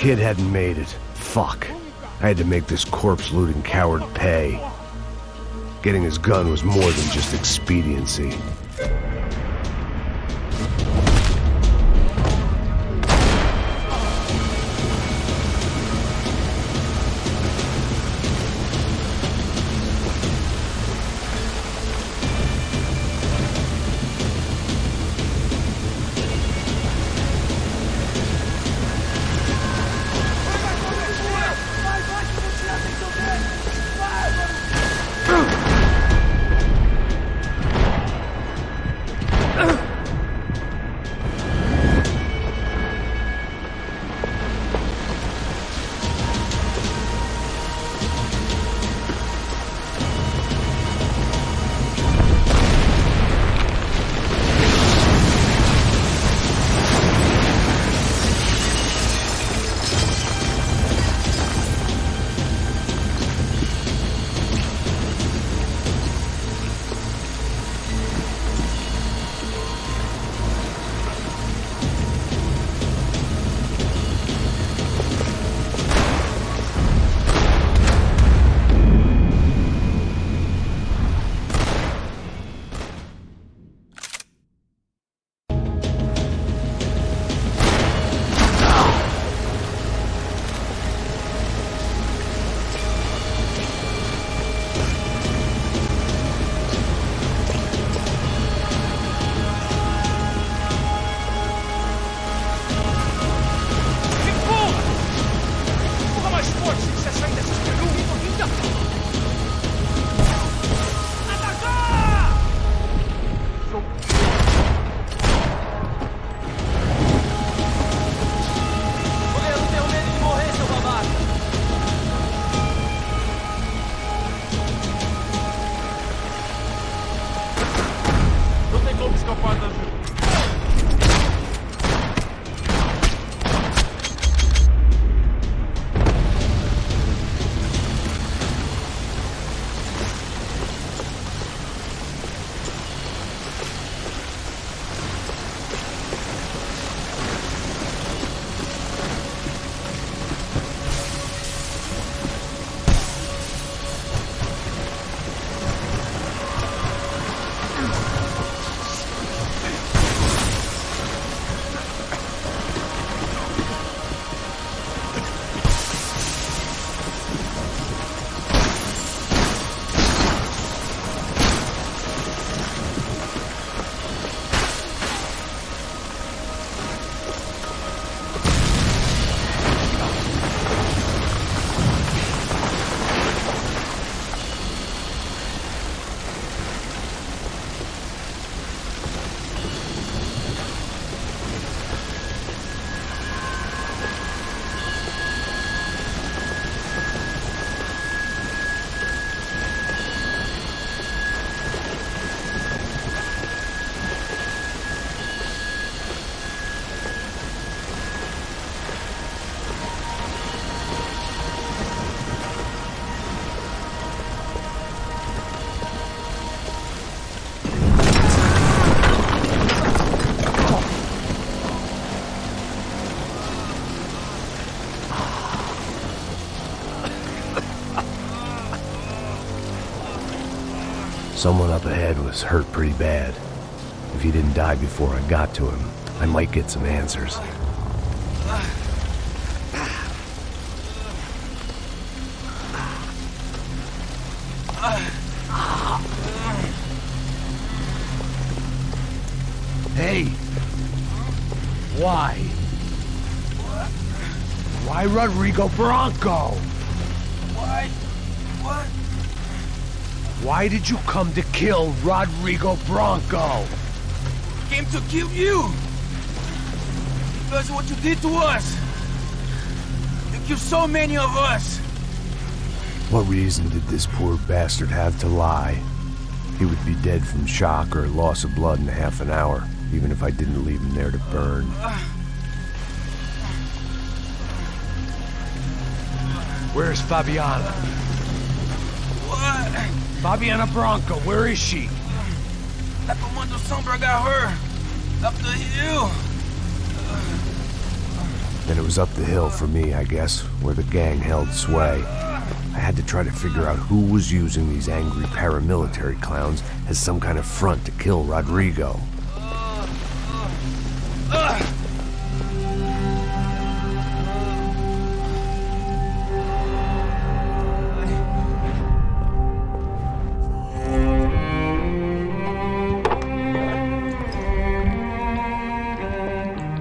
kid hadn't made it. Fuck. I had to make this corpse-looting coward pay. Getting his gun was more than just expediency. Someone up ahead was hurt pretty bad. If he didn't die before I got to him, I might get some answers. Hey! Why? Why Rodrigo Bronco? Why? What? Why did you come to kill Rodrigo Bronco? Came to kill you! Because of what you did to us! You killed so many of us! What reason did this poor bastard have to lie? He would be dead from shock or loss of blood in half an hour, even if I didn't leave him there to burn. Where's Fabiana? What? Fabiana Bronco, where is she? La Comando Sombra got her. Up the hill. Then it was up the hill for me, I guess, where the gang held sway. I had to try to figure out who was using these angry paramilitary clowns as some kind of front to kill Rodrigo.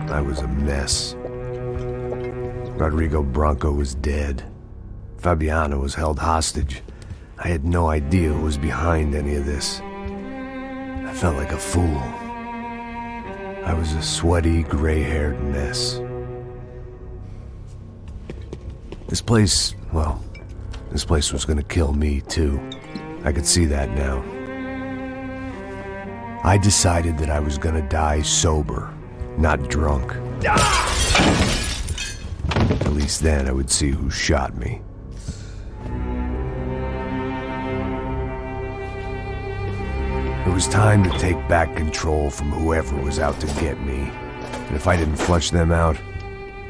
I was a mess. Rodrigo Branco was dead. Fabiana was held hostage. I had no idea who was behind any of this. I felt like a fool. I was a sweaty, gray-haired mess. This place was gonna kill me, too. I could see that now. I decided that I was gonna die sober, not drunk. At least then I would see who shot me. It was time to take back control from whoever was out to get me. And if I didn't flush them out,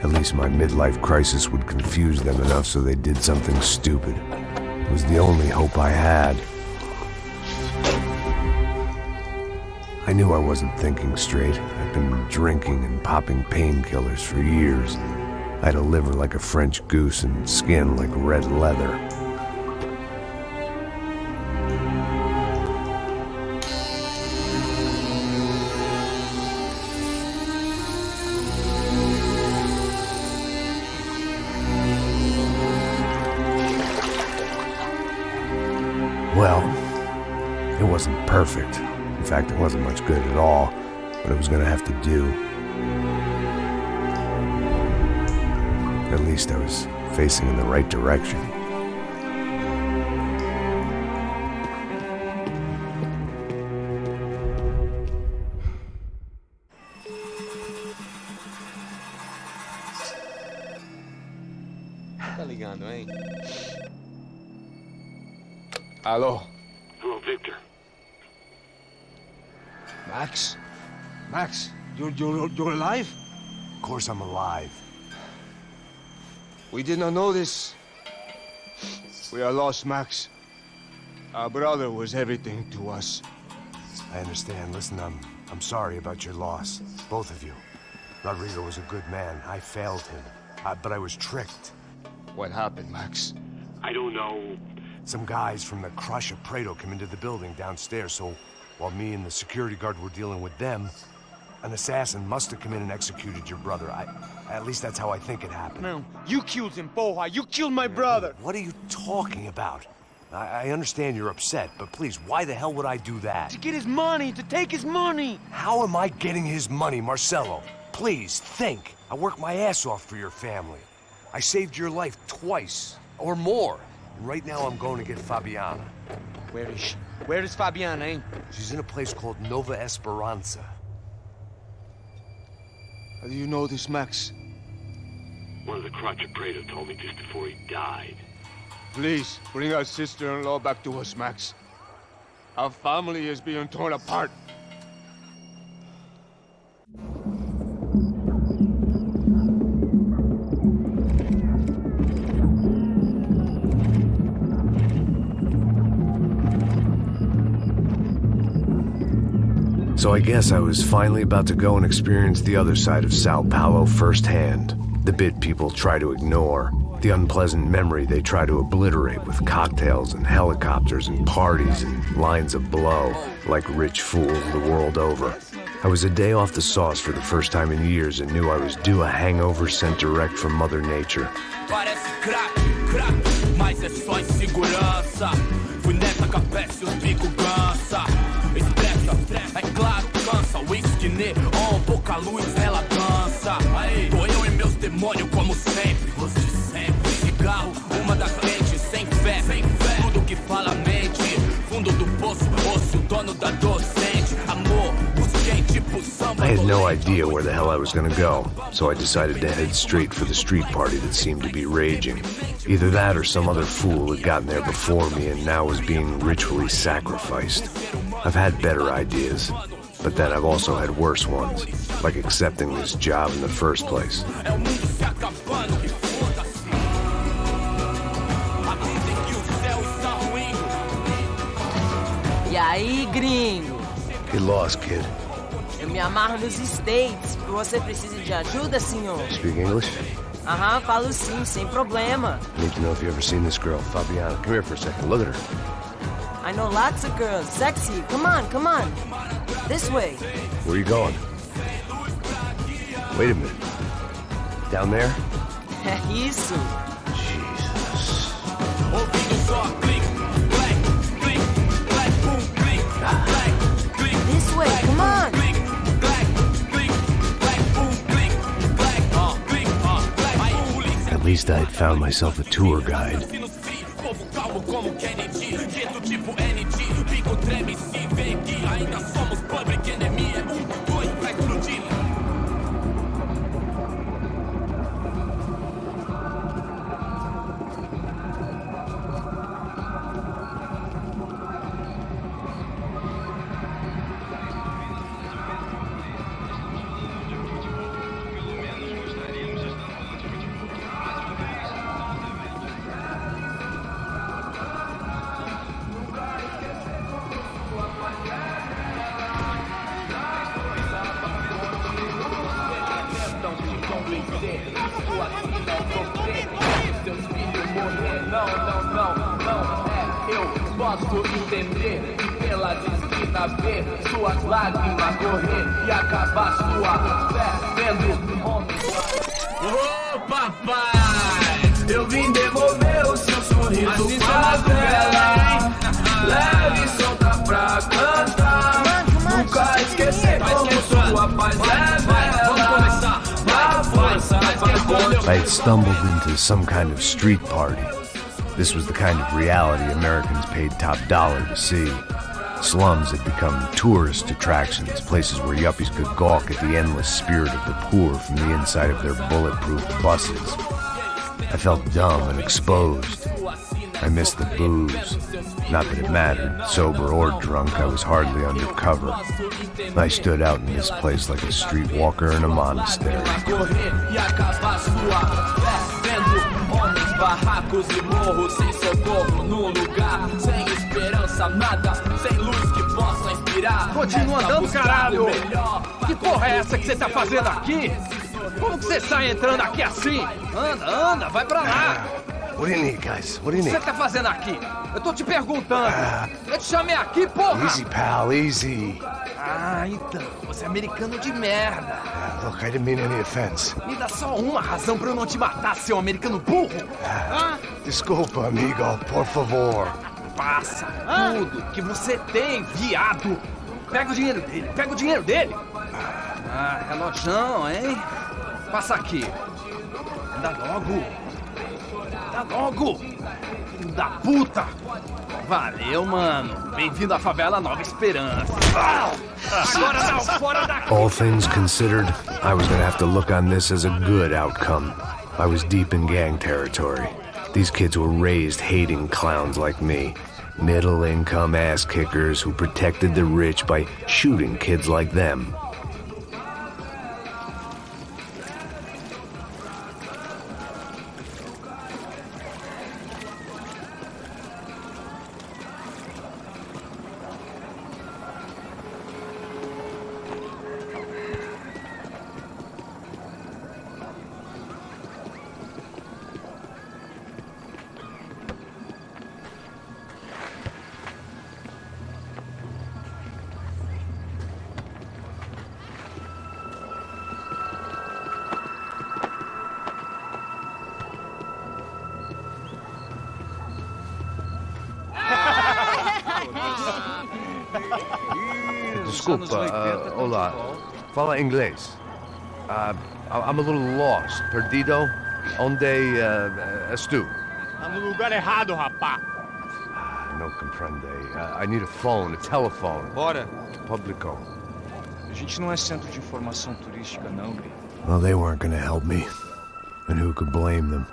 at least my midlife crisis would confuse them enough so they did something stupid. It was the only hope I had. I knew I wasn't thinking straight. I'd been drinking and popping painkillers for years. I had a liver like a French goose and skin like red leather. Well, it wasn't perfect. In fact, it wasn't much good at all, but it was gonna have to do. At least I was facing in the right direction. Tá ligando, hein? Alô? Hello, Victor. Max? Max, you're alive? Of course I'm alive. We did not know this. We are lost, Max. Our brother was everything to us. I understand. Listen, I'm sorry about your loss. Both of you. Rodrigo was a good man. I failed him. But I was tricked. What happened, Max? I don't know. Some guys from the Crush of Prado came into the building downstairs, so while me and the security guard were dealing with them, an assassin must have come in and executed your brother. At least that's how I think it happened. No, you killed him, Porra. You killed my brother. What are you talking about? I understand you're upset, but please, why the hell would I do that? To get his money, to take his money. How am I getting his money, Marcelo? Please, think. I worked my ass off for your family. I saved your life twice, or more. And right now I'm going to get Fabiana. Where is she? Where is Fabiana, eh? She's in a place called Nova Esperanza. How do you know this, Max? One of the Crotch of Prado told me just before he died. Please, bring our sister-in-law back to us, Max. Our family is being torn apart. So I guess I was finally about to go and experience the other side of Sao Paulo firsthand. The bit people try to ignore. The unpleasant memory they try to obliterate with cocktails and helicopters and parties and lines of blow, like rich fools the world over. I was a day off the sauce for the first time in years and knew I was due a hangover sent direct from Mother Nature. Parece crack, mas é só insegurança. Fui nessa capete, os bico cansa. Estressa, é claro, cansa. Whisky neon, pouca luz, ela dança. Tô eu e meus demônios como sempre. Os de sempre. Cigarro, uma da frente, sem fé. Tudo que fala mente. Fundo do poço, osso, dono da docente. Amor, busquei tipo samba. I had no idea where the hell I was gonna go, so I decided to head straight for the street party that seemed to be raging. Either that or some other fool had gotten there before me and now was being ritually sacrificed. I've had better ideas. But then I've also had worse ones, like accepting this job in the first place. E aí, gringo? Get lost, kid. Eu me amarro nos States. Você precisa de ajuda, senhor? Speak English? Aham, falo sim, sem problema. I need to know if you've ever seen this girl, Fabiana. Come here for a second. Look at her. I know lots of girls. Sexy. Come on, come on. This way. Where are you going? Wait a minute. Down there? É isso. Jesus. This way, come on. At least I had found myself a tour guide. Posso entender que pela esquina ver suas lágrimas correr e acabar sua fé vendo homens. Ô papai, eu vim devolver o seu sorriso favela. Leve e solta pra cantar. Nunca esquecer como sua paz é bela. A força I had stumbled into some kind of street party. This was the kind of reality Americans paid top dollar to see. Slums had become tourist attractions, places where yuppies could gawk at the endless spirit of the poor from the inside of their bulletproof buses. I felt dumb and exposed. I missed the booze. Not that it mattered, sober or drunk, I was hardly under cover. I stood out in this place like a streetwalker in a monastery. Barracos e morros sem socorro no lugar, sem esperança, nada, sem luz que possa inspirar. Continua andando, caralho! Que porra é essa que você tá fazendo aqui? Como que você sai entrando aqui assim? Anda, anda, vai pra lá! What do you need, guys? What do you O que need? você tá fazendo aqui? Eu tô te perguntando. Eu te chamei aqui, porra! Easy, pal, easy. Ah, então, você é americano de merda. Look, I didn't mean any offense. Me dá só uma razão pra eu não te matar, seu americano burro. Desculpa, amigo, por favor. Passa tudo que você tem, viado. Pega o dinheiro dele, pega o dinheiro dele. Ah, relojão, hein? Passa aqui. Anda logo. Anda logo. Filho da puta. Valeu, mano. Bem-vindo à favela Nova Esperança. Agora não, fora daqui. All things considered, I was gonna have to look on this as a good outcome. I was deep in gang territory. These kids were raised hating clowns like me. Middle-income ass-kickers who protected the rich by shooting kids like them. Desculpa, olá. Fala inglês. I'm a little lost. Perdido? Onde és tu? Tá no lugar errado, rapá. Não compreende. I need a phone, a telephone. Bora. Publico. A gente não é centro de informação turística, não, Gri. Well, they weren't gonna help me. And who could blame them?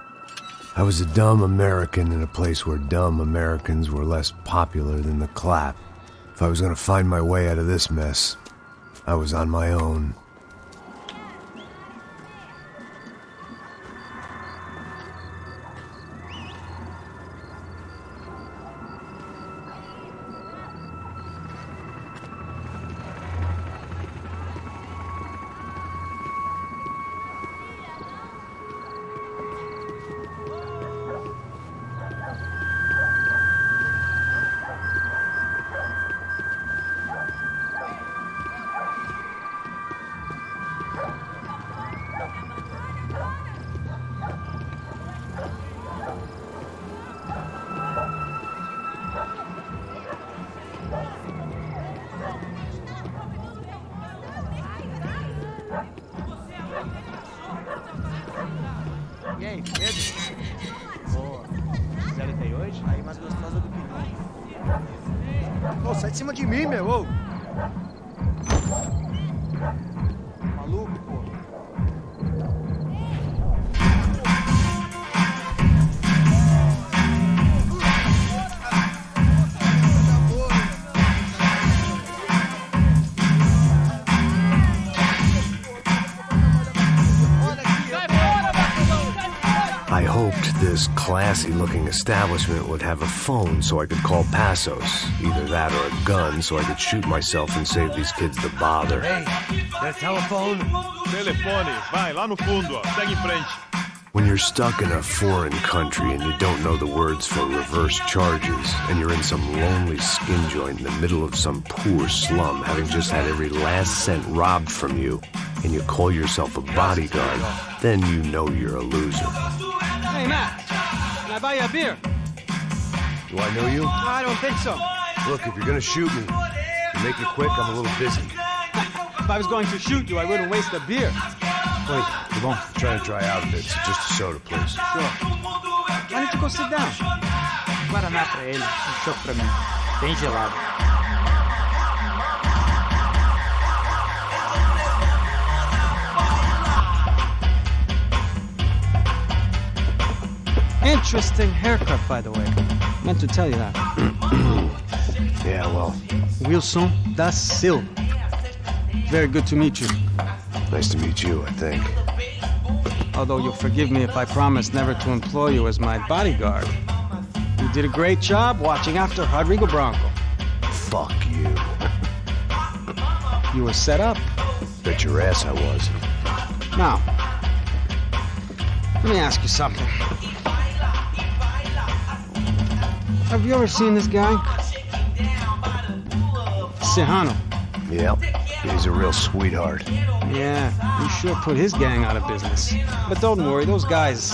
I was a dumb American in a place where dumb Americans were less popular than the clap. If I was gonna find my way out of this mess, I was on my own. E aí, Pedro? Boa. Fizeram até hoje? Aí, mais gostosa do que nunca. Ô, sai de cima de mim, meu! Ô. Maluco, pô. I hoped this classy-looking establishment would have a phone so I could call Passos. Either that or a gun so I could shoot myself and save these kids the bother. Hey, there's telephone. Telefone, vai, lá no fundo, ó. Segue em frente. When you're stuck in a foreign country and you don't know the words for reverse charges, and you're in some lonely skin joint in the middle of some poor slum, having just had every last cent robbed from you, and you call yourself a bodyguard, then you know you're a loser. Hey, Matt, can I buy you a beer? Do I know you? I don't think so. Look, if you're gonna shoot me, make it quick, I'm a little busy. If I was going to shoot you, I wouldn't waste a beer. Wait, come on. I'm trying to dry out a bit. So just a soda, please. Sure. Why don't you go sit down? Guaraná pra ele, chopp pra mim. Bem gelado. Interesting haircut, by the way. Meant to tell you that. Yeah, well, Wilson da Silva. Very good to meet you. nice to meet you, I think. Although you'll forgive me if I promise never to employ you as my bodyguard. You did a great job watching after Rodrigo Bronco. Fuck you. You were set up. Bet your ass I was. Now, let me ask you something. Have you ever seen this guy? Serrano. Yep, he's a real sweetheart. Yeah, he sure put his gang out of business. But don't worry, those guys,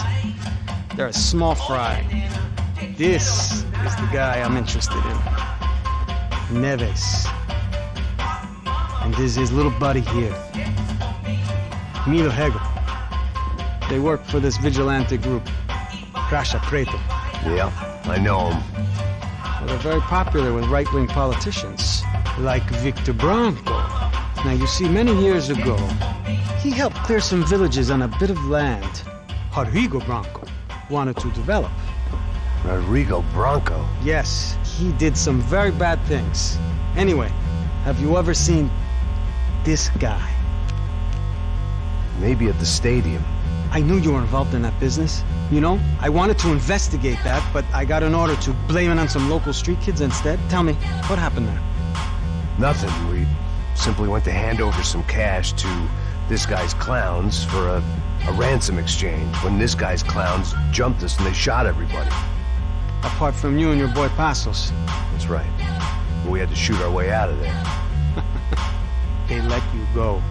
they're a small fry. This is the guy I'm interested in. Neves. And this is his little buddy here. Milo Hegel. They work for this vigilante group, Crasha Preto. Yeah, I know him. Well, they're very popular with right-wing politicians, like Victor Bronco. Now, you see, many years ago, he helped clear some villages on a bit of land Rodrigo Bronco wanted to develop. Rodrigo Bronco? Yes, he did some very bad things. Anyway, have you ever seen this guy? Maybe at the stadium. I knew you were involved in that business. You know, I wanted to investigate that, but I got an order to blame it on some local street kids instead. Tell me, what happened there? Nothing. We simply went to hand over some cash to this guy's clowns for a ransom exchange when this guy's clowns jumped us and they shot everybody. Apart from you and your boy Passos. That's right. We had to shoot our way out of there. They let you go.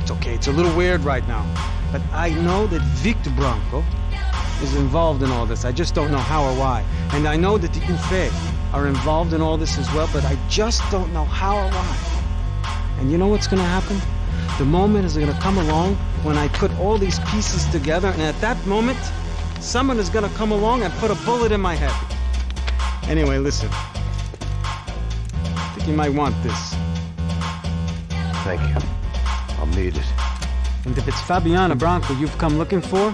It's okay, it's a little weird right now. But I know that Victor Bronco is involved in all this. I just don't know how or why. And I know that the UFE are involved in all this as well, but I just don't know how or why. And you know what's gonna happen? The moment is gonna come along when I put all these pieces together, and at that moment, someone is gonna come along and put a bullet in my head. Anyway, listen. I think you might want this. Thank you. I'll need it. And if it's Fabiana Bronco you've come looking for,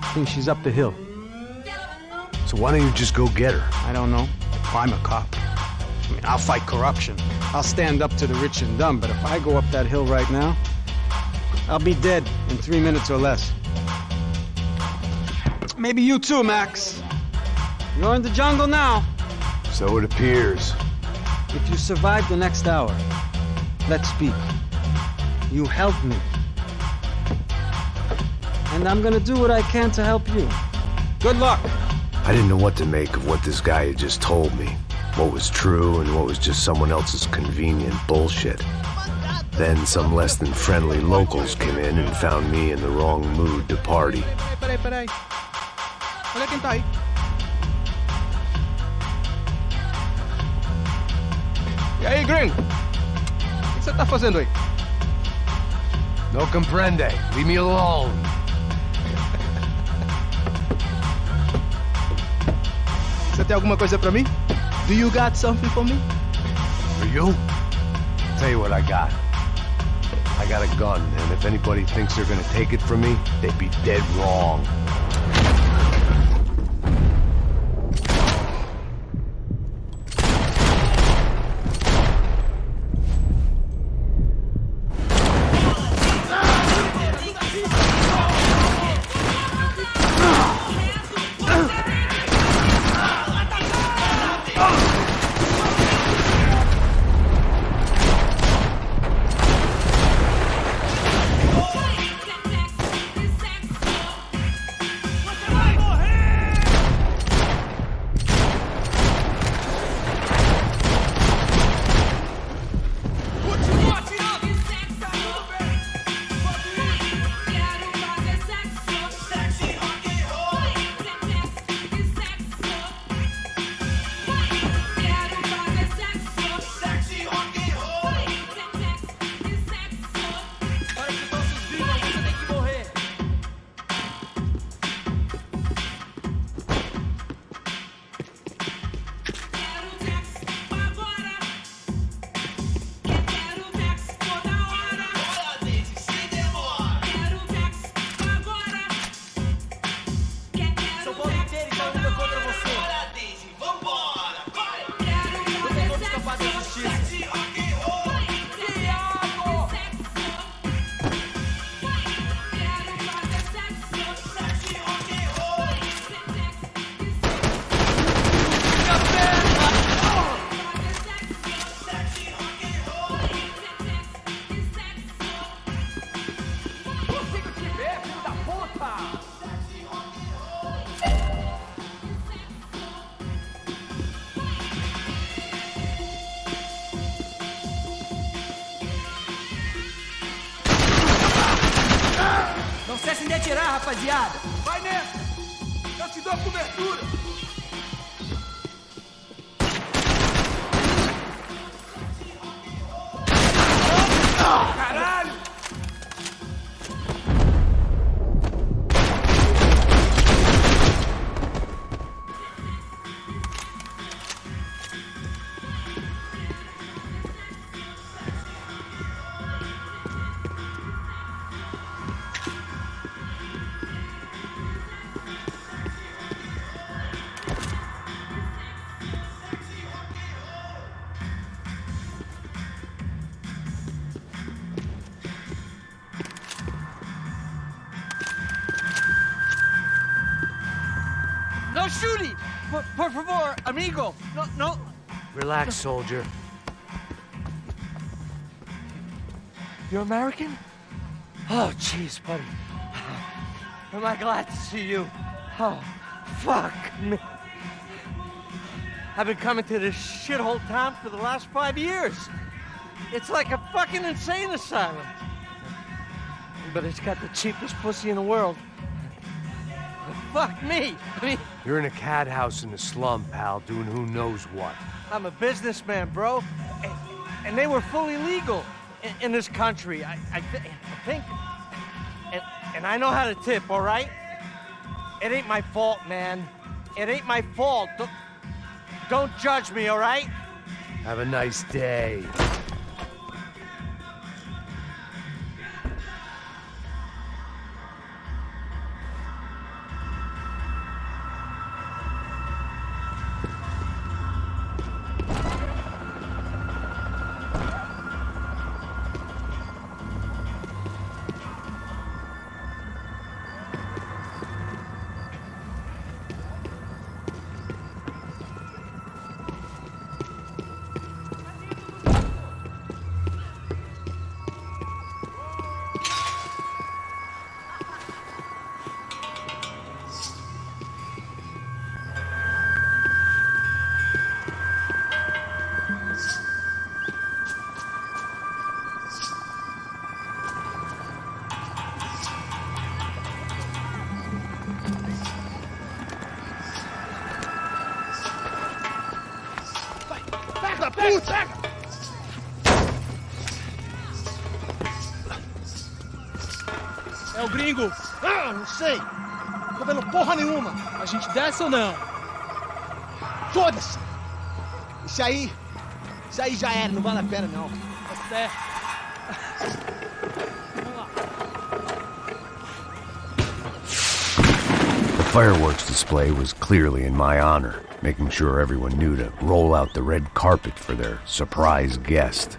I think she's up the hill. So why don't you just go get her? I don't know. I'm a cop. I mean, I'll fight corruption. I'll stand up to the rich and dumb, but if I go up that hill right now, I'll be dead in 3 minutes or less. Maybe you too, Max. You're in the jungle now. So it appears. If you survive the next hour, let's speak. You help me. And I'm gonna do what I can to help you. Good luck. I didn't know what to make of what this guy had just told me. What was true and what was just someone else's convenient bullshit. Then some less than friendly locals came in and found me in the wrong mood to party. Peraí. Olha quem tá aí. E aí, gringo? O que você tá fazendo aí? No comprende. Leave me alone. Você tem alguma coisa pra mim? Do you got something for me? For you? Tell you what I got. I got a gun, and if anybody thinks they're gonna take it from me, they'd be dead wrong. Não cessem de atirar, rapaziada! Vai nessa! Eu te dou a cobertura! Caralho! No shooting! Por favor, amigo! No. Relax, soldier. You're American? Oh, jeez, buddy. Am I glad to see you? Oh, fuck me. I've been coming to this shithole town for the last 5 years. It's like a fucking insane asylum. But it's got the cheapest pussy in the world. Fuck me. I mean, You're in a cat house in the slum, pal, doing who knows what. I'm a businessman, bro. And they were fully legal in this country. I think. And I know how to tip, all right? It ain't my fault, man. It ain't my fault. Don't judge me, all right? Have a nice day. o gringo? Ah, não sei. Tô vendo porra nenhuma. A gente desce ou não? Foda-se. Isso aí já era, não vale a pena não. Tá certo. Vamos lá. The fireworks display was clearly in my honor, making sure everyone knew to roll out the red carpet for their surprise guest.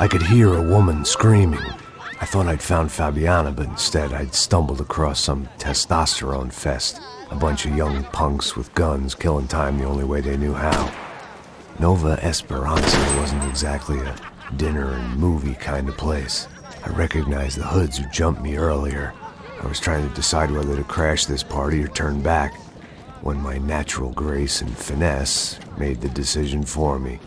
I could hear a woman screaming. I thought I'd found Fabiana, but instead I'd stumbled across some testosterone fest. A bunch of young punks with guns killing time the only way they knew how. Nova Esperanza wasn't exactly a dinner and movie kind of place. I recognized the hoods who jumped me earlier. I was trying to decide whether to crash this party or turn back, when my natural grace and finesse made the decision for me.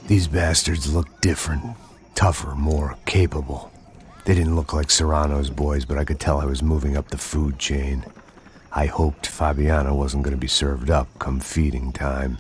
These bastards looked different. Tougher, more capable. They didn't look like Serrano's boys, but I could tell I was moving up the food chain. I hoped Fabiana wasn't going to be served up come feeding time.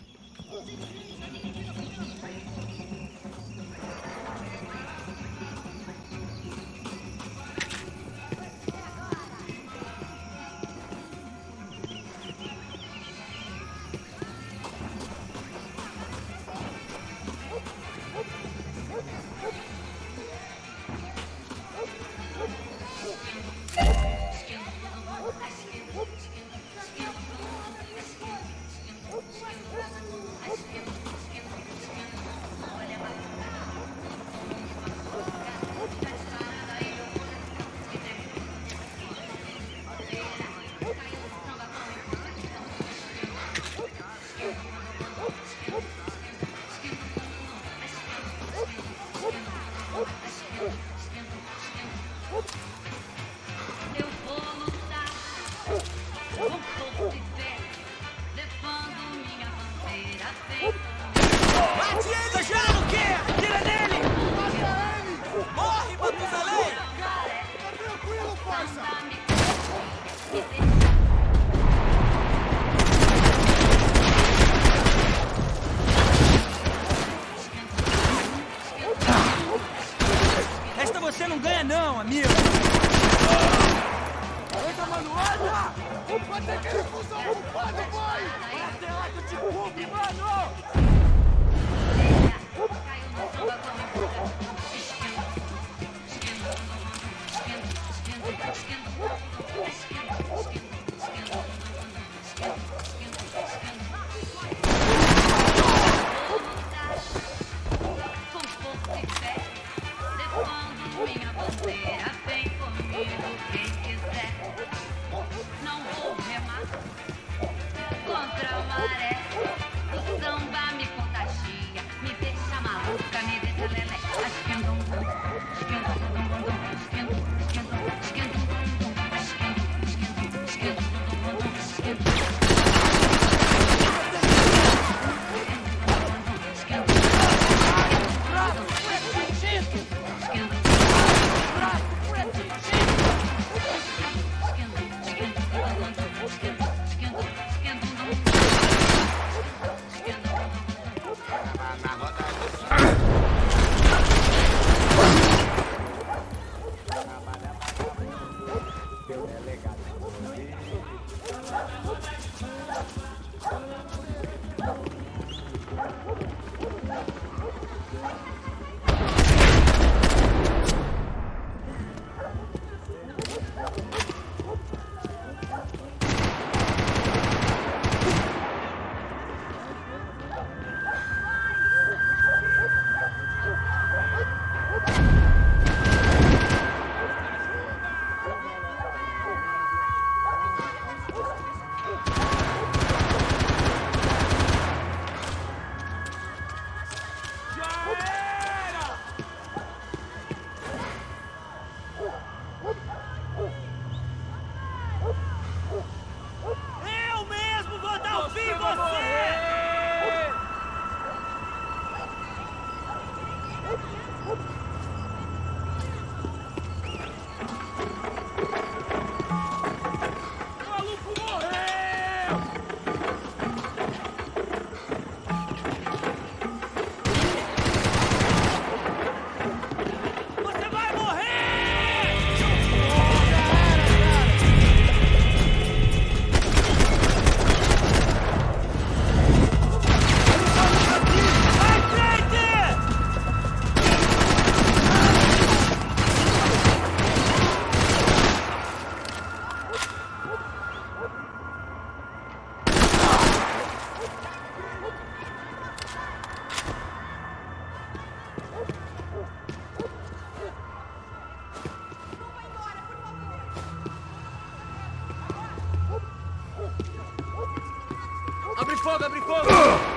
Abre fogo, abre fogo!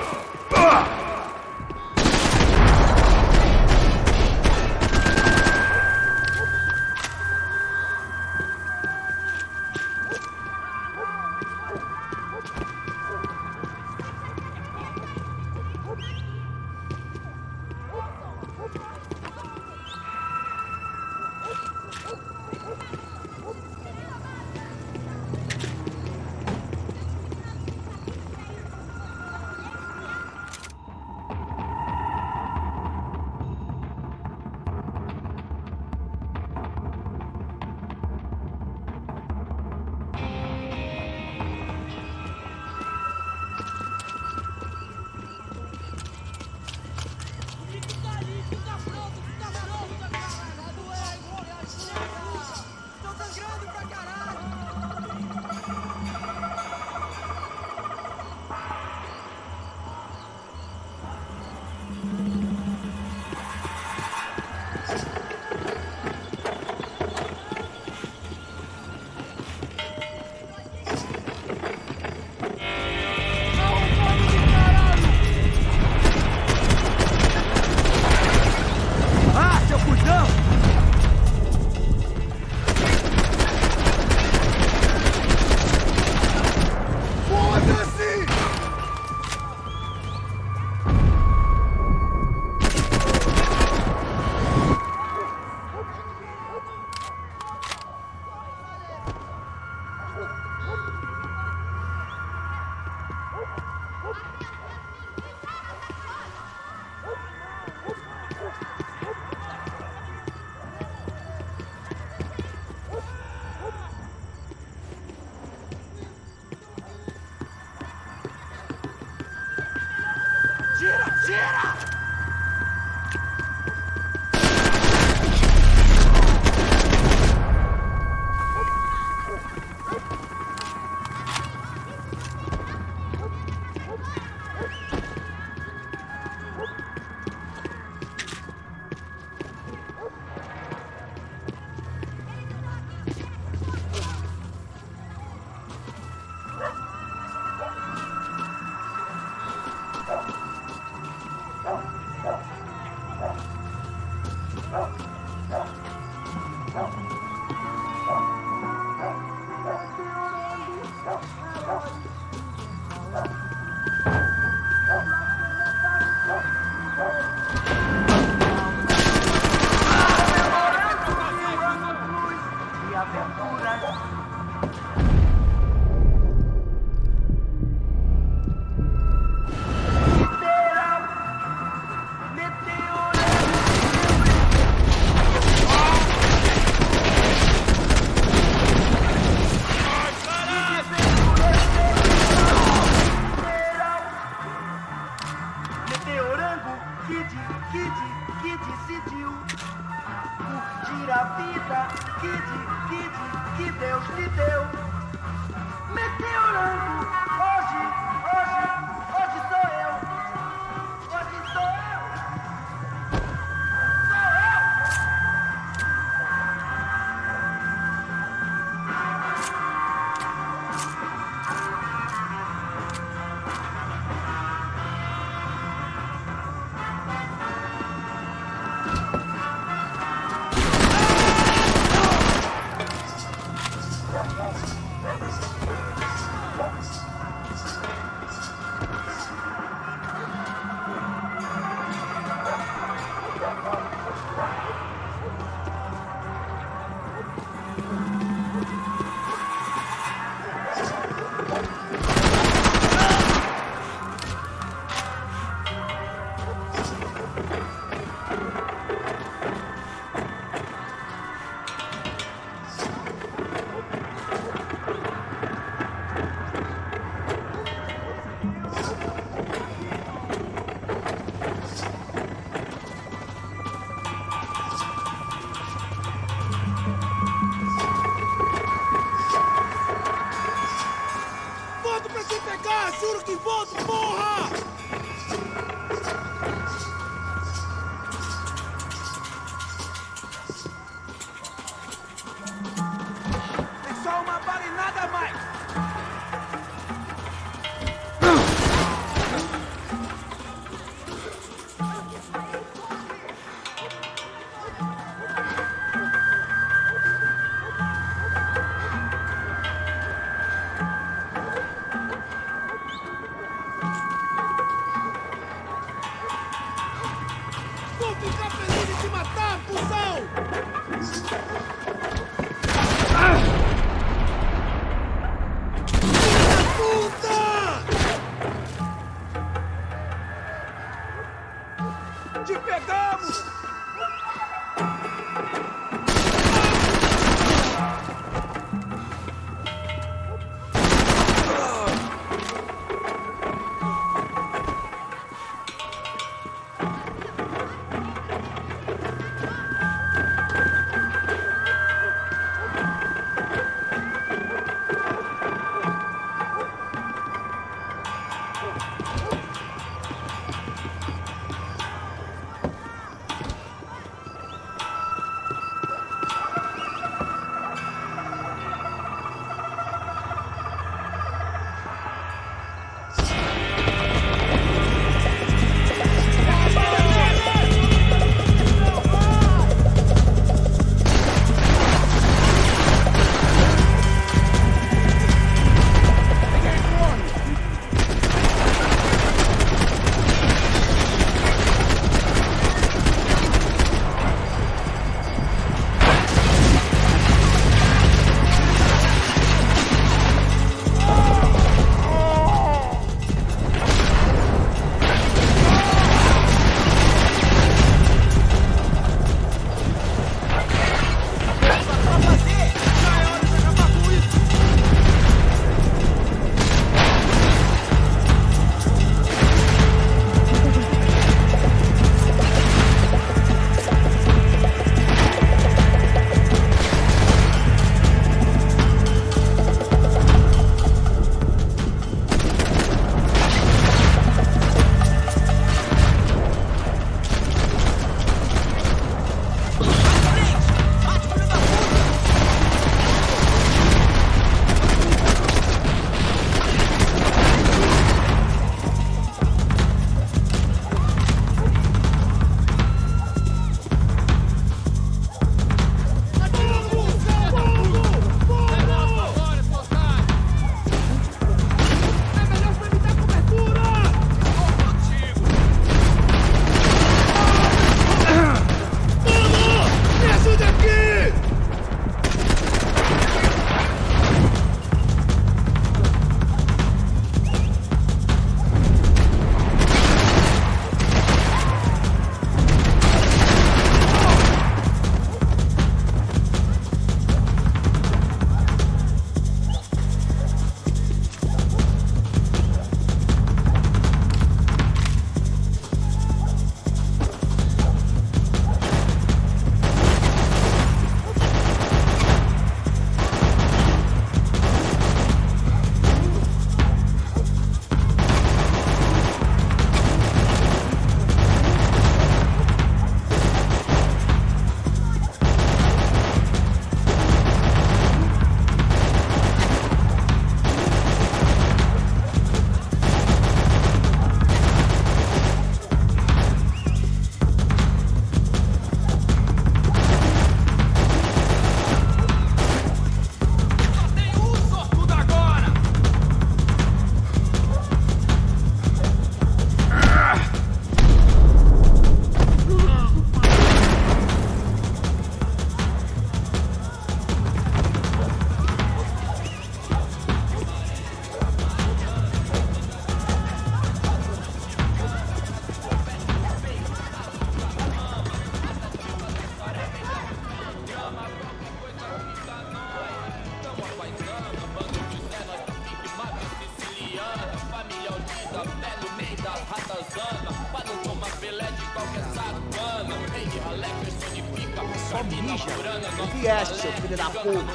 Só mija. Eu vieste, seu filho da puta.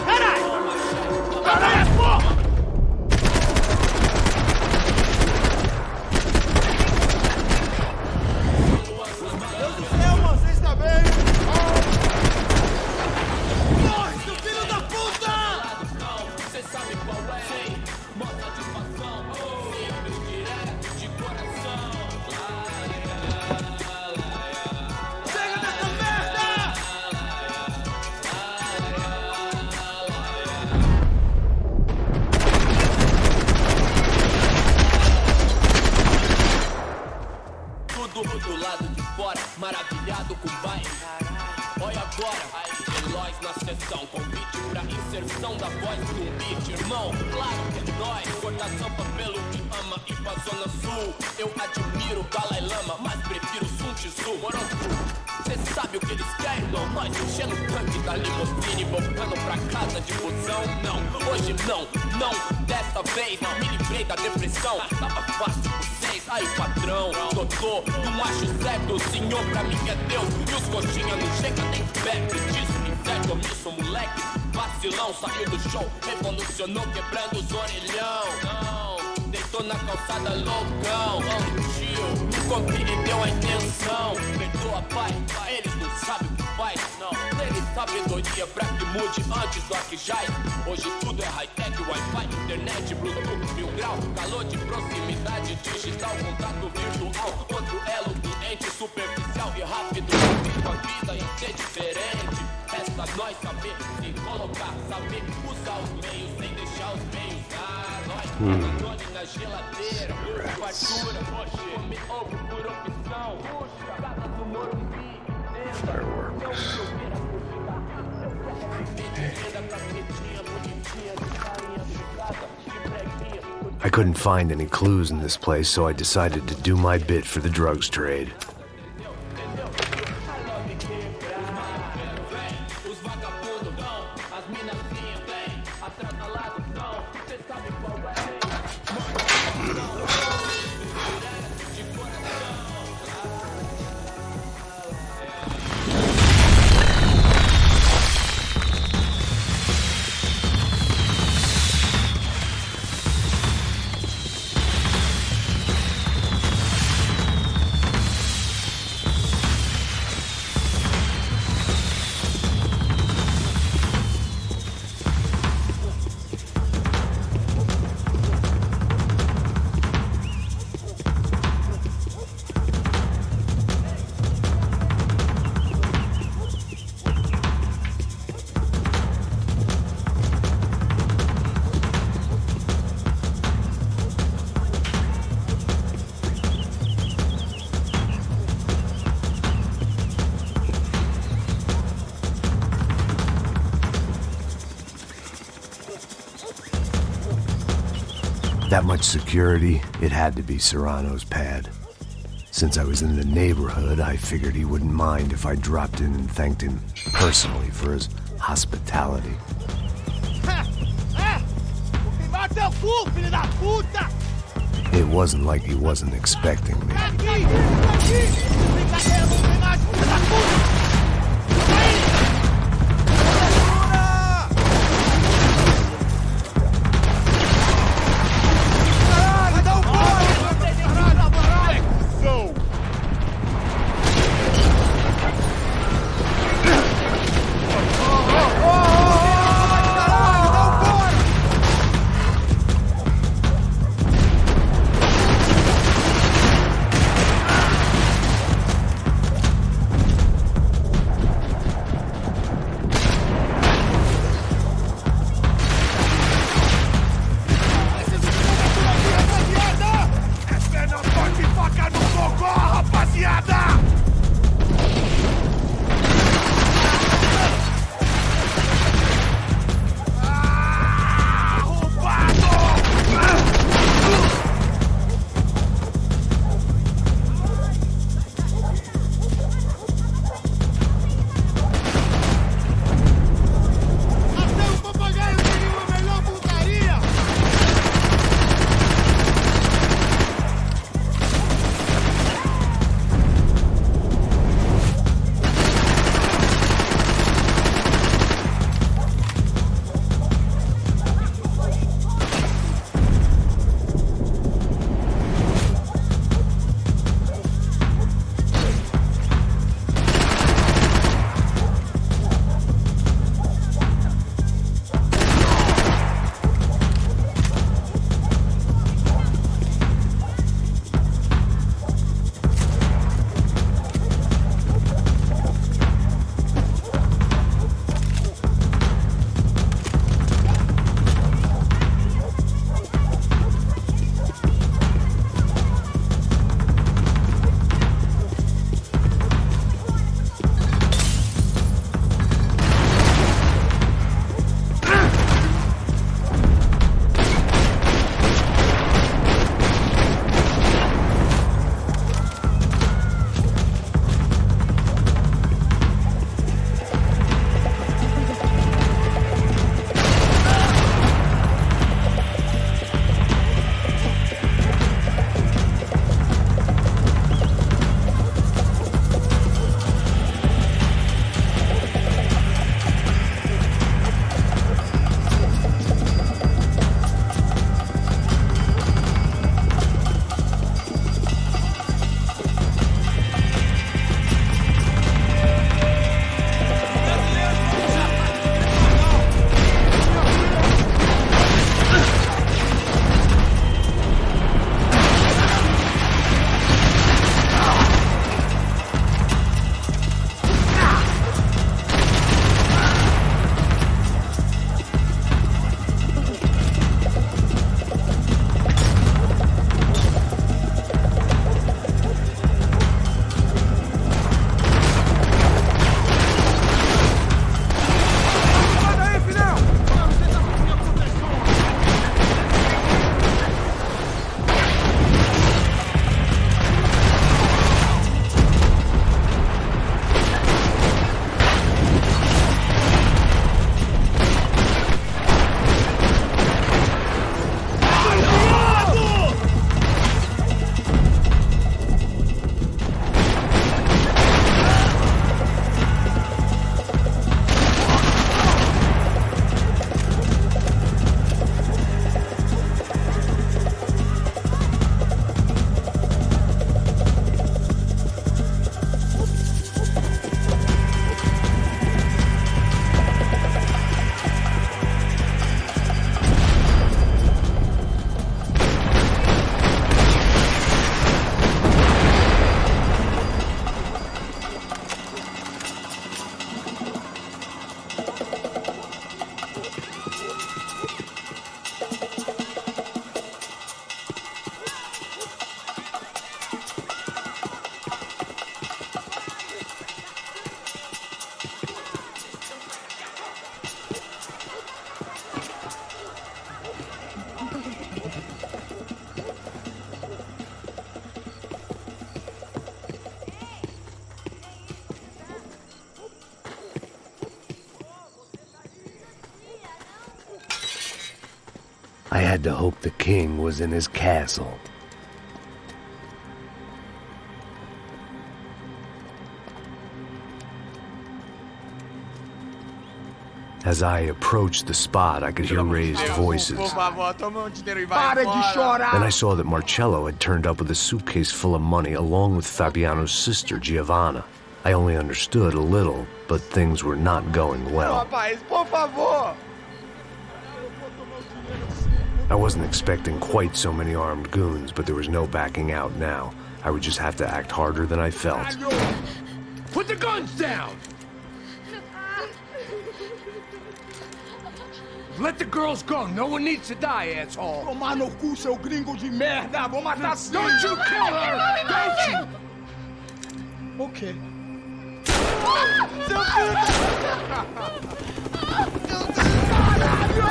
Caralho! Caralho, porra! Deus do céu, mano, você está bem? Morre, seu filho da puta! Você sabe qual é? Mostra a satisfação, sempre direto de coração. Chega dessa merda! Tudo do lado de fora, maravilhado com o baile. Olha agora, Veloz na sessão, convite pra inserção da voz no beat, irmão. Claro que é nóis, cortação pra pelo que ama e pra zona sul. Eu admiro o Dalai Lama, mas prefiro Sun Tzu, Morongo. Cê sabe o que eles querem, não? Nós enchendo o tanque da limusine, voltando pra casa de busão. Não, hoje não, dessa vez não me livrei da depressão. Tava fácil com vocês, aí patrão, doutor, não acho certo, o senhor pra mim é Deus. E os coxinha não chega nem perto disso, inferno, omisso, moleque. Vacilão, saiu do show, revolucionou, quebrando os orelhão. Não, deitou na calçada loucão. Tio, me compreendeu a intenção. Perdoa, pai, eles não sabem o que faz. Não, eles sabedoria pra que mude antes do que jaz. Hoje tudo é high-tech, Wi-Fi, internet, Bluetooth, 1000 grau. Calor de proximidade digital, contato virtual. Outro elo doente, superficial e rápido. Com a vida em ser diferente. Resta nós saber se colocar, saber usar os meios sem deixar os meios. Nós, na geladeira, fartura, come ovo por opção. Casa do Morumbi, I couldn't find any clues in this place, so I decided to do my bit for the drugs trade. That much security, it had to be Serrano's pad. Since I was in the neighborhood, I figured he wouldn't mind if I dropped in and thanked him personally for his hospitality. It wasn't like he wasn't expecting me. I had to hope the king was in his castle. As I approached the spot, I could hear raised voices. Then I saw that Marcello had turned up with a suitcase full of money along with Fabiano's sister, Giovanna. I only understood a little, but things were not going well. I wasn't expecting quite so many armed goons, but there was no backing out now. I would just have to act harder than I felt. Put the guns down! Let the girls go. No one needs to die, asshole. Tomar no cu, seu gringo de merda. Vou matar sim. Don't you kill her! Don't you? Okay. Caralho!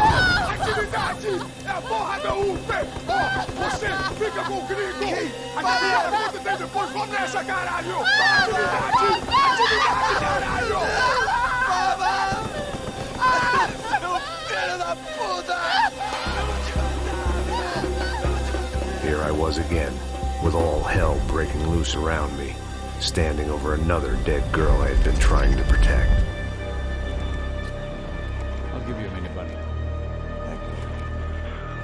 Atividade! É a porra da UP! Porra, você fica com o gringo! A galera conta tem depois. Vamos nessa, caralho! Atividade! Atividade, caralho! Here I was again, with all hell breaking loose around me, standing over another dead girl I had been trying to protect. I'll give you a minute, buddy.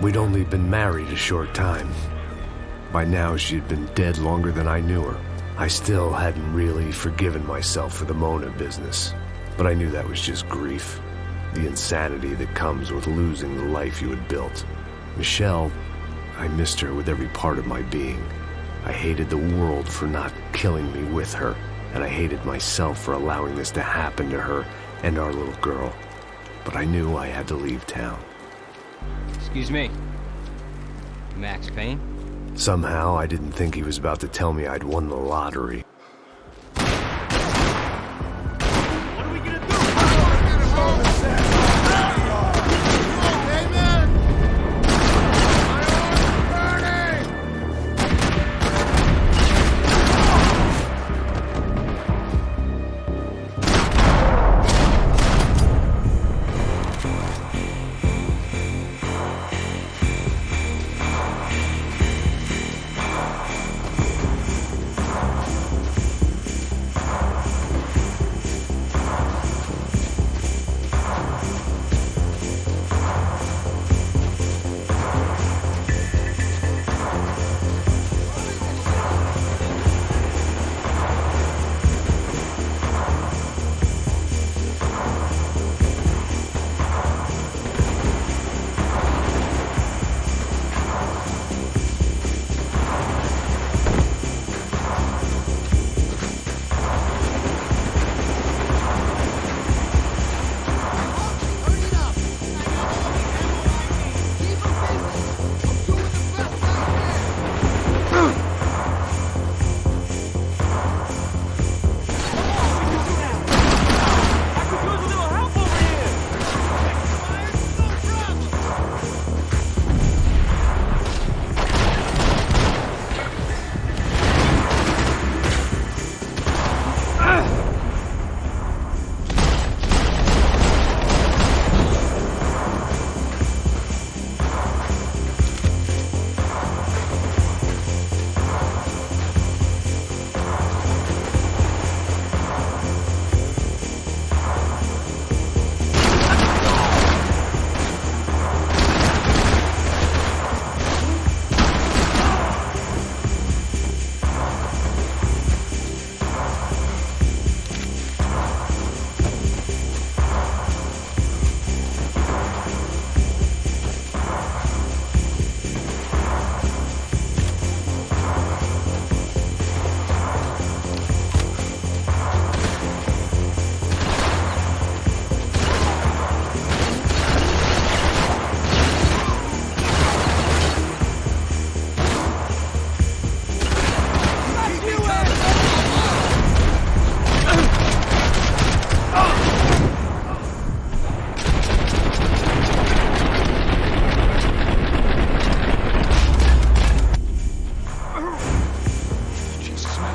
We'd only been married a short time. By now, she'd been dead longer than I knew her. I still hadn't really forgiven myself for the Mona business, but I knew that was just grief. The insanity that comes with losing the life you had built. Michelle, I missed her with every part of my being. I hated the world for not killing me with her, and I hated myself for allowing this to happen to her and our little girl. But I knew I had to leave town. Excuse me. Max Payne? Somehow, I didn't think he was about to tell me I'd won the lottery.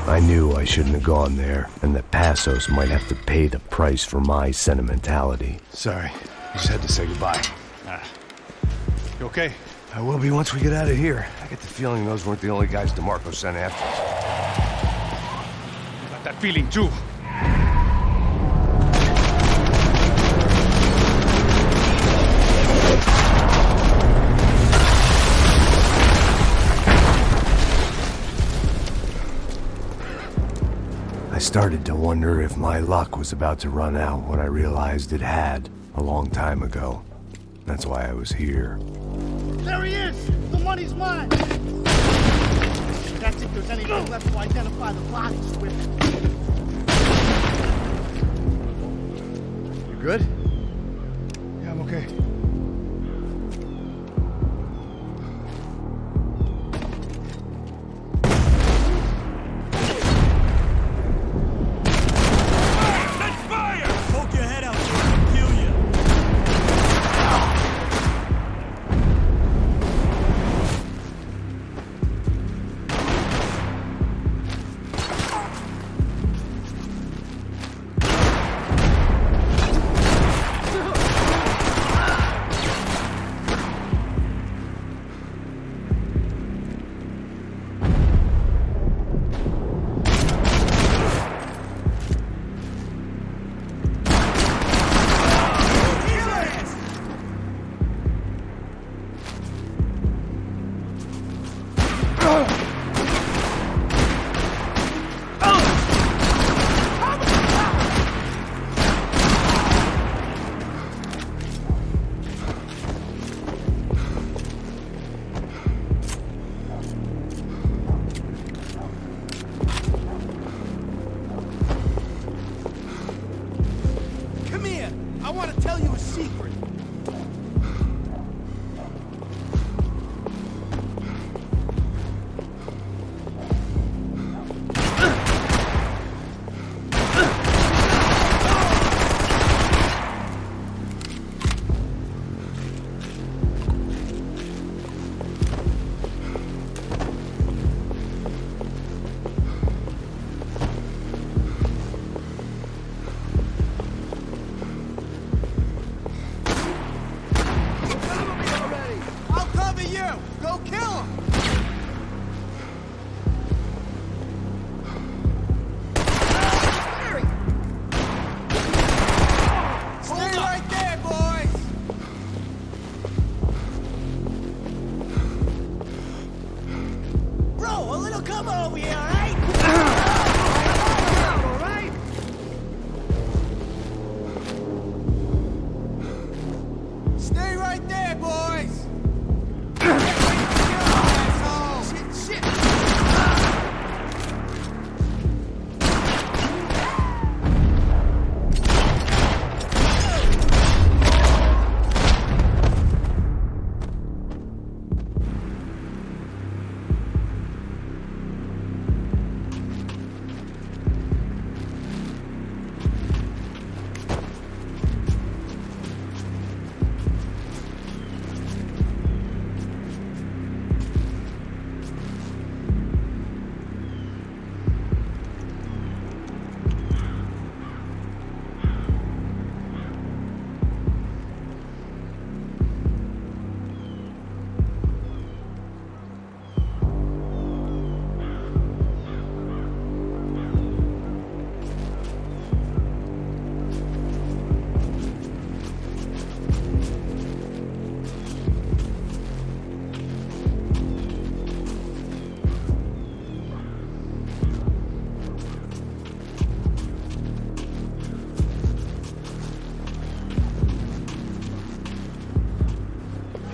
I knew I shouldn't have gone there, and that Passos might have to pay the price for my sentimentality. Sorry, I just had to say goodbye. You okay? I will be once we get out of here. I get the feeling those weren't the only guys DeMarco sent after us. I got that feeling too. I started to wonder if my luck was about to run out when I realized it had a long time ago. That's why I was here. There he is! The money's mine! That's if there's anything left to identify the bodies with. You good? Yeah, I'm okay.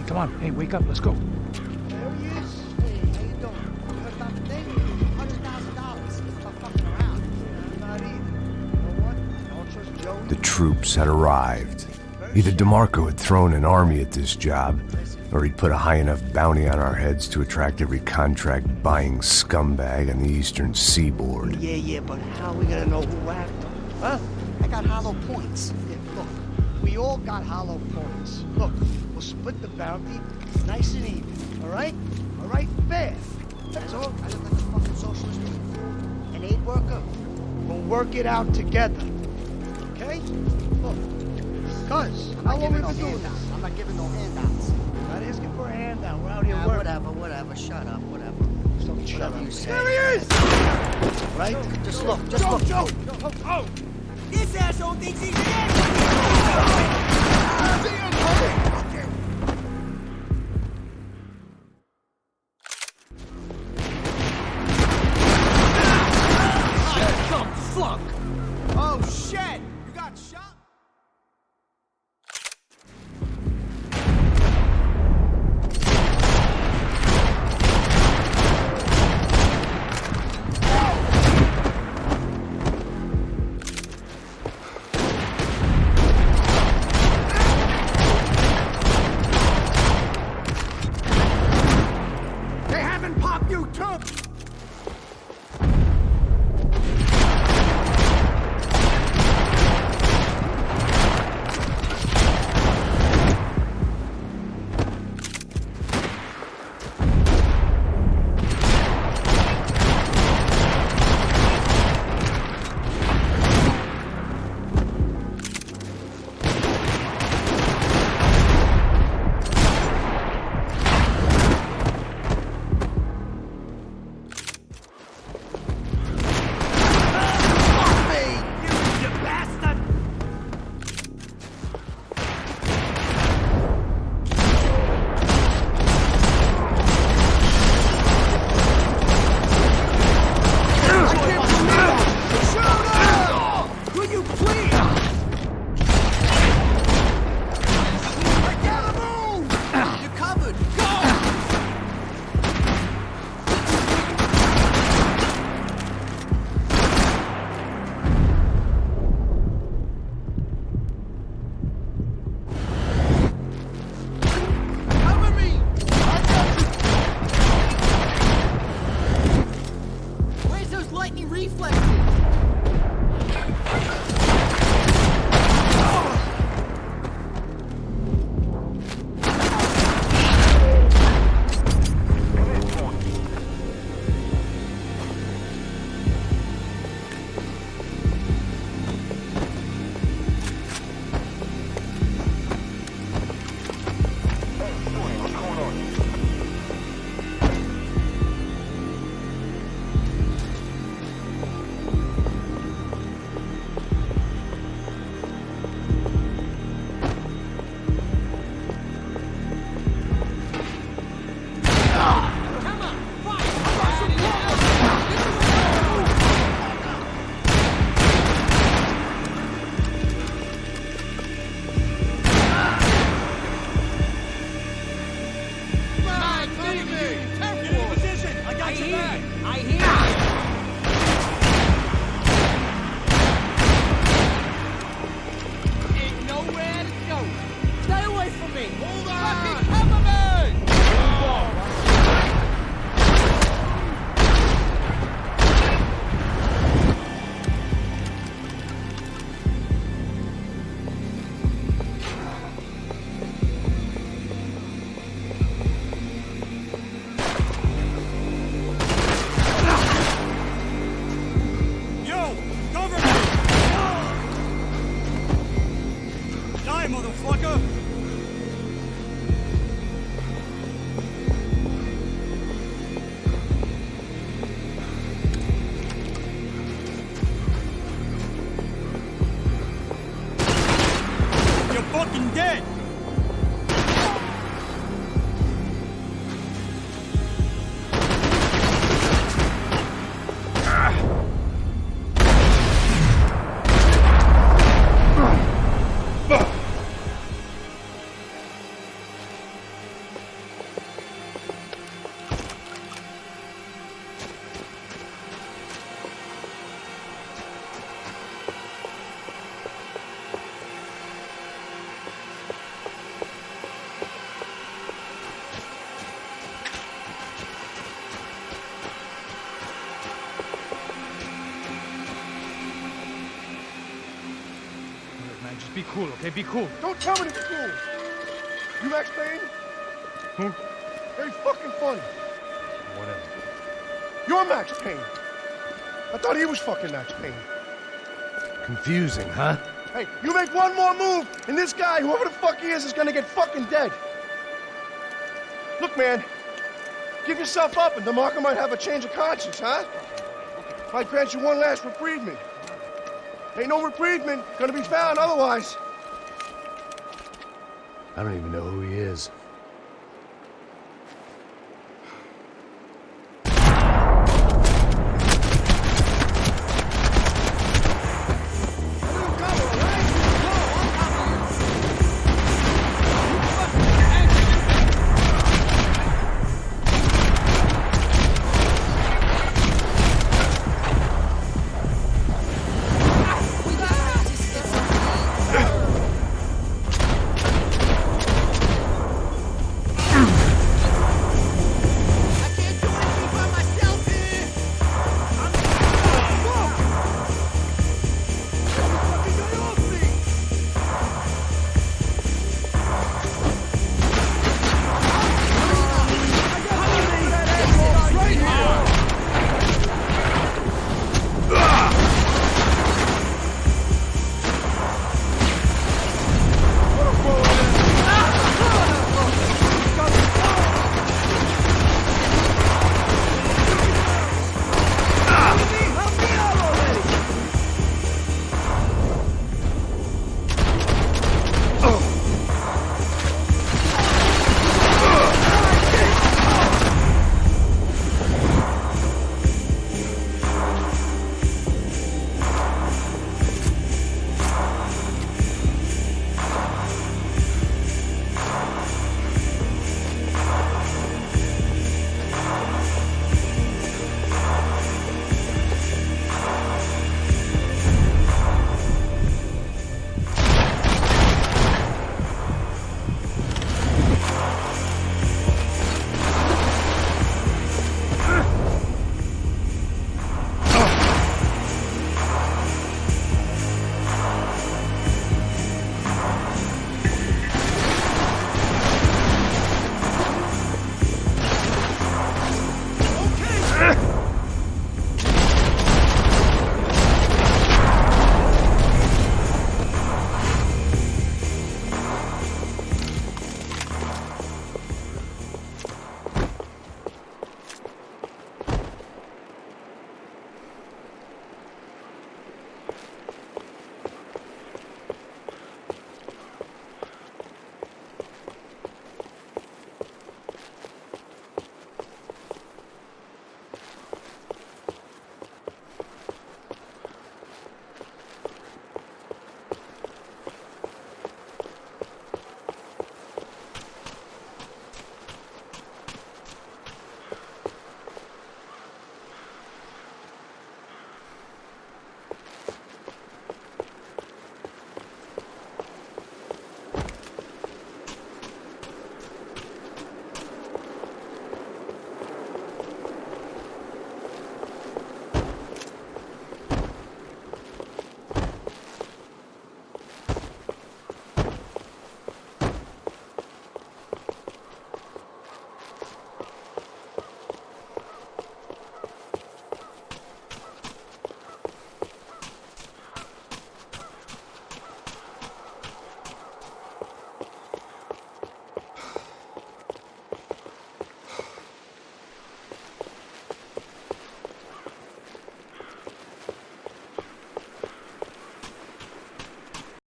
Come on, hey, wake up, let's go. There he is. Hey, how you doing? Heard about the thing? $100,000. Stop fucking around. I'm not either. You know what? I don't trust Joey. The troops had arrived. Either DeMarco had thrown an army at this job, or he'd put a high enough bounty on our heads to attract every contract-buying scumbag on the eastern seaboard. Yeah, but how are we gonna know who whacked them? Huh? I got hollow points. Yeah, look, we all got hollow points. Look, we'll split the bounty nice and even, all right? All right, fair. That's all. I look like a fucking socialist before. An aid worker. We'll work it out together. Okay? Look, cuz, how long have we been doing this? I'm not giving no handouts. Not asking for on, we're out here working. Whatever, shut up, whatever. Don't shut up. You say. There he is! Right? Just look, Joe! Oh! This asshole thinks he's dead! Fuck! Oh shit! You got shot? They haven't popped you, too! Be cool, okay? Be cool. Don't tell me to be cool. You Max Payne? Who? Very fucking funny. Whatever. You're Max Payne. I thought he was fucking Max Payne. Confusing, huh? Hey, you make one more move, and this guy, whoever the fuck he is gonna get fucking dead. Look, man, give yourself up and DeMarco might have a change of conscience, huh? Might grant you one last reprievement. Ain't no reprievement gonna be found otherwise. I don't even know who he is.